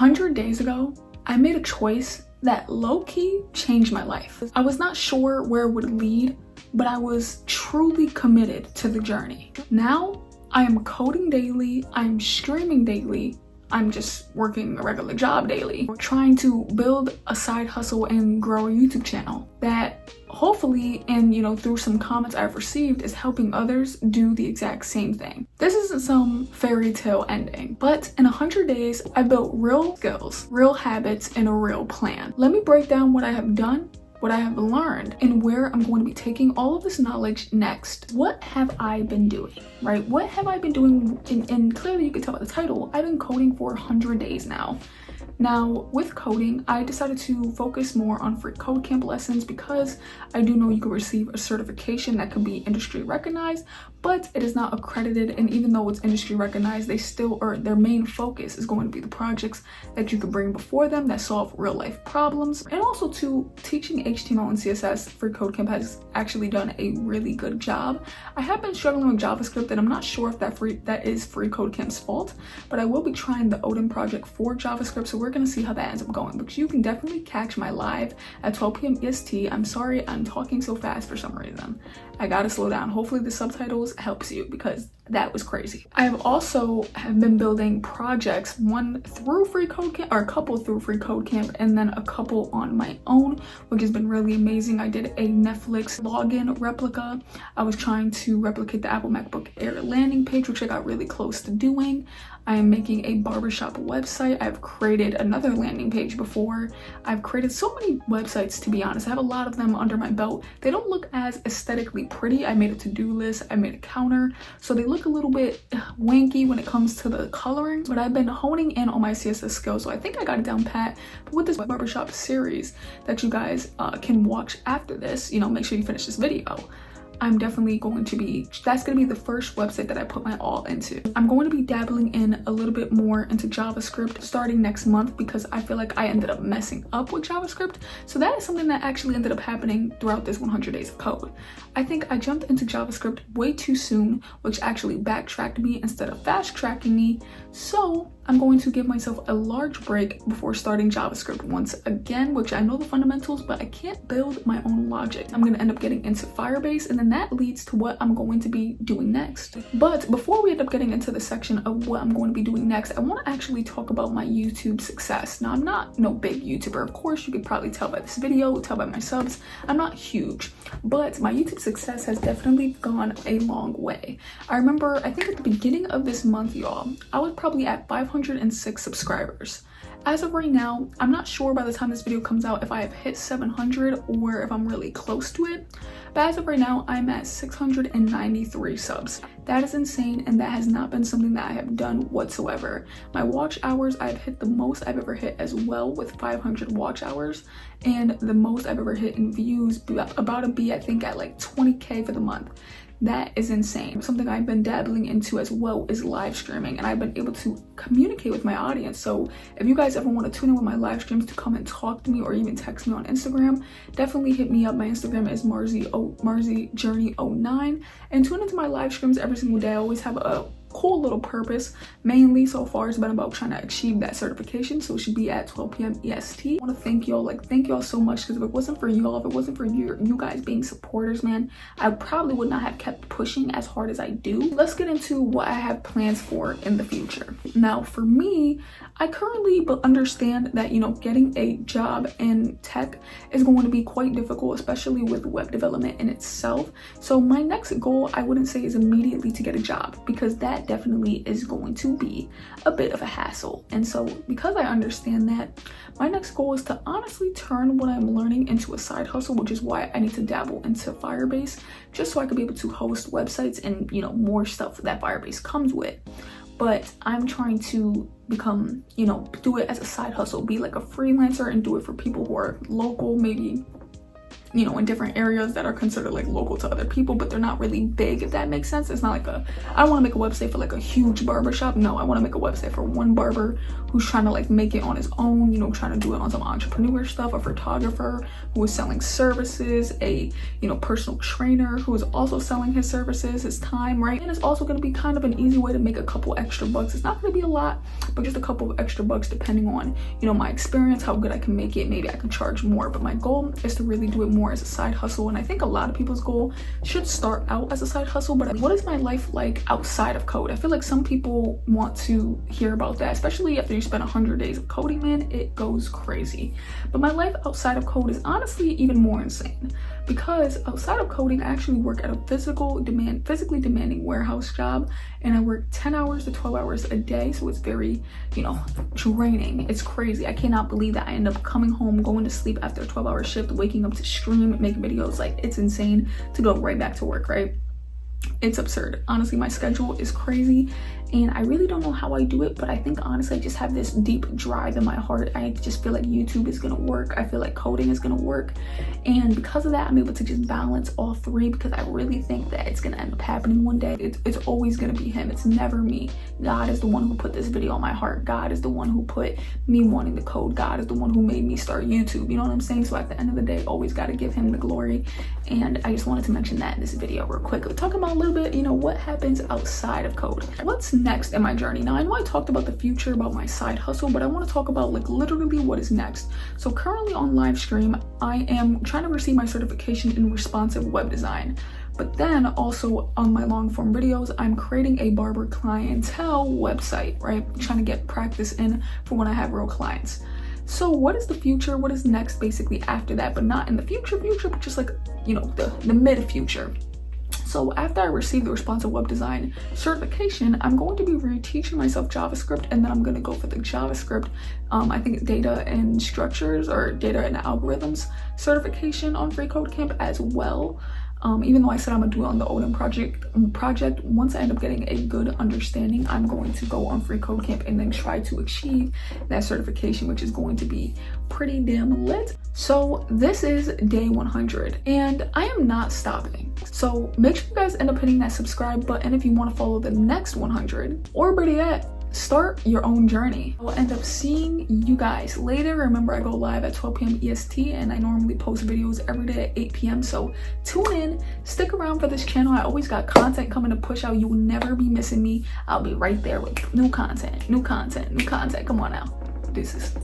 100 days ago, I made a choice that low-key changed my life. I was not sure where it would lead, but I was truly committed to the journey. Now, I am coding daily, I'm streaming daily, I'm just working a regular job daily. We're trying to build a side hustle and grow a YouTube channel that hopefully, and through some comments I've received, is helping others do the exact same thing. This isn't some fairy tale ending, but in 100 days, I built real skills, real habits, and a real plan. Let me break down what I have done, what I have learned, and where I'm going to be taking all of this knowledge next. What have I been doing, right? What have I been doing? And clearly you can tell by the title, I've been coding for 100 days now. Now, with coding, I decided to focus more on FreeCodeCamp lessons because I do know you can receive a certification that can be industry recognized, but it is not accredited. And even though it's industry recognized, their main focus is going to be the projects that you can bring before them that solve real life problems. And also to teaching HTML and CSS, FreeCodeCamp has actually done a really good job. I have been struggling with JavaScript, and I'm not sure if that is FreeCodeCamp's fault, but I will be trying the Odin project for JavaScript, so we're gonna see how that ends up going. But you can definitely catch my live at 12 p.m. EST. I'm sorry I'm talking so fast for some reason. I gotta slow down. Hopefully the subtitles helps you because that was crazy. I have been building projects, one through FreeCodeCamp, or a couple through FreeCodeCamp, and then a couple on my own, which has been really amazing. I did a Netflix login replica. I was trying to replicate the Apple MacBook Air landing page, which I got really close to doing. I am making a barbershop website. I've created another landing page before. I've created so many websites, to be honest. I have a lot of them under my belt. They don't look as aesthetically pretty. I made a to-do list, I made a counter, so they look a little bit wanky when it comes to the coloring, but I've been honing in on my CSS skills, so I think I got it down pat. But with this barbershop series that you guys can watch after this, make sure you finish this video. I'm definitely going to be, that's going to be the first website that I put my all into. I'm going to be dabbling in a little bit more into JavaScript starting next month because I feel like I ended up messing up with JavaScript. So that is something that actually ended up happening throughout this 100 days of code. I think I jumped into JavaScript way too soon, which actually backtracked me instead of fast tracking me. So I'm going to give myself a large break before starting JavaScript once again, which I know the fundamentals, but I can't build my own logic. I'm going to end up getting into Firebase, and then that leads to what I'm going to be doing next. But before we end up getting into the section of what I'm going to be doing next, I want to actually talk about my YouTube success. Now, I'm not no big YouTuber. Of course, you could probably tell by this video, tell by my subs. I'm not huge, but my YouTube success has definitely gone a long way. I remember, I think at the beginning of this month, y'all, I was probably at 506 subscribers. As of right now, I'm not sure by the time this video comes out if I have hit 700 or if I'm really close to it. But as of right now, I'm at 693 subs. That is insane, and that has not been something that I have done whatsoever. My watch hours, I've hit the most I've ever hit as well with 500 watch hours, and the most I've ever hit in views, about to be I think at like 20K for the month. That is insane. Something I've been dabbling into as well is live streaming, and I've been able to communicate with my audience. So if you guys ever want to tune in with my live streams to come and talk to me or even text me on Instagram, definitely hit me up. My Instagram is MarzyJourney09, and tune into my live streams every single day. I always have a cool little purpose. Mainly so far it's been about trying to achieve that certification, so it should be at 12 p.m. EST. I want to thank y'all so much, because if it wasn't for y'all, if it wasn't for you guys being supporters, man, I probably would not have kept pushing as hard as I do. Let's get into what I have plans for in the future. Now, for me, I currently understand that getting a job in tech is going to be quite difficult, especially with web development in itself. So my next goal, I wouldn't say is immediately to get a job, because that definitely is going to be a bit of a hassle. And so because I understand that, my next goal is to honestly turn what I'm learning into a side hustle, which is why I need to dabble into Firebase, just so I could be able to host websites and more stuff that Firebase comes with. But I'm trying to become, do it as a side hustle, be like a freelancer and do it for people who are local, maybe you know, in different areas that are considered like local to other people, but they're not really big, if that makes sense. It's not like I don't want to make a website for like a huge barbershop. No, I want to make a website for one barber who's trying to like make it on his own, you know, trying to do it on some entrepreneur stuff, a photographer who is selling services, a, you know, personal trainer who is also selling his services, his time, right? And it's also going to be kind of an easy way to make a couple extra bucks. It's not going to be a lot, but just a couple of extra bucks depending on, you know, my experience, how good I can make it. Maybe I can charge more, but my goal is to really do it more as a side hustle. And I think a lot of people's goal should start out as a side hustle. But what is my life like outside of code? I feel like some people want to hear about that, especially after you spend 100 days of coding, man. It goes crazy. But my life outside of code is honestly even more insane, because outside of coding, I actually work at a physically demanding warehouse job, and I work 10 hours to 12 hours a day. So it's very, you know, draining. It's crazy. I cannot believe that I end up coming home, going to sleep after a 12-hour shift, waking up to stream, make videos. Like, it's insane to go right back to work, right? It's absurd. Honestly, my schedule is crazy, and I really don't know how I do it, but I think honestly I just have this deep drive in my heart. I just feel like YouTube is gonna work. I feel like coding is gonna work, and because of that, I'm able to just balance all three, because I really think that it's gonna end up happening one day. It's always gonna be him. It's never me. God is the one who put this video on my heart. God is the one who put me wanting to code. God is the one who made me start YouTube. You know what I'm saying? So at the end of the day, always got to give him the glory. And I just wanted to mention that in this video real quick. We're talking about a little bit, you know, what happens outside of code. What's next in my journey? Now, I know I talked about the future, about my side hustle, but I want to talk about like literally what is next. So currently on live stream, I am trying to receive my certification in responsive web design. But then also on my long form videos, I'm creating a barber clientele website, right? Trying to get practice in for when I have real clients. So what is the future? What is next basically after that? But not in the future, but just like, you know, the mid future. So after I receive the responsive web design certification, I'm going to be reteaching myself JavaScript, and then I'm going to go for the JavaScript, I think data and structures or data and algorithms certification on FreeCodeCamp as well. Even though I said I'm gonna do it on the Odin project, once I end up getting a good understanding, I'm going to go on FreeCodeCamp and then try to achieve that certification, which is going to be pretty damn lit. So this is day 100, and I am not stopping. So make sure you guys end up hitting that subscribe button if you want to follow the next 100, or better yet, start your own journey. I will end up seeing you guys later. Remember, I go live at 12 p.m. EST, and I normally post videos every day at 8 p.m. So tune in, stick around for this channel. I always got content coming to push out. You will never be missing me. I'll be right there with new content. Come on now. Deuces.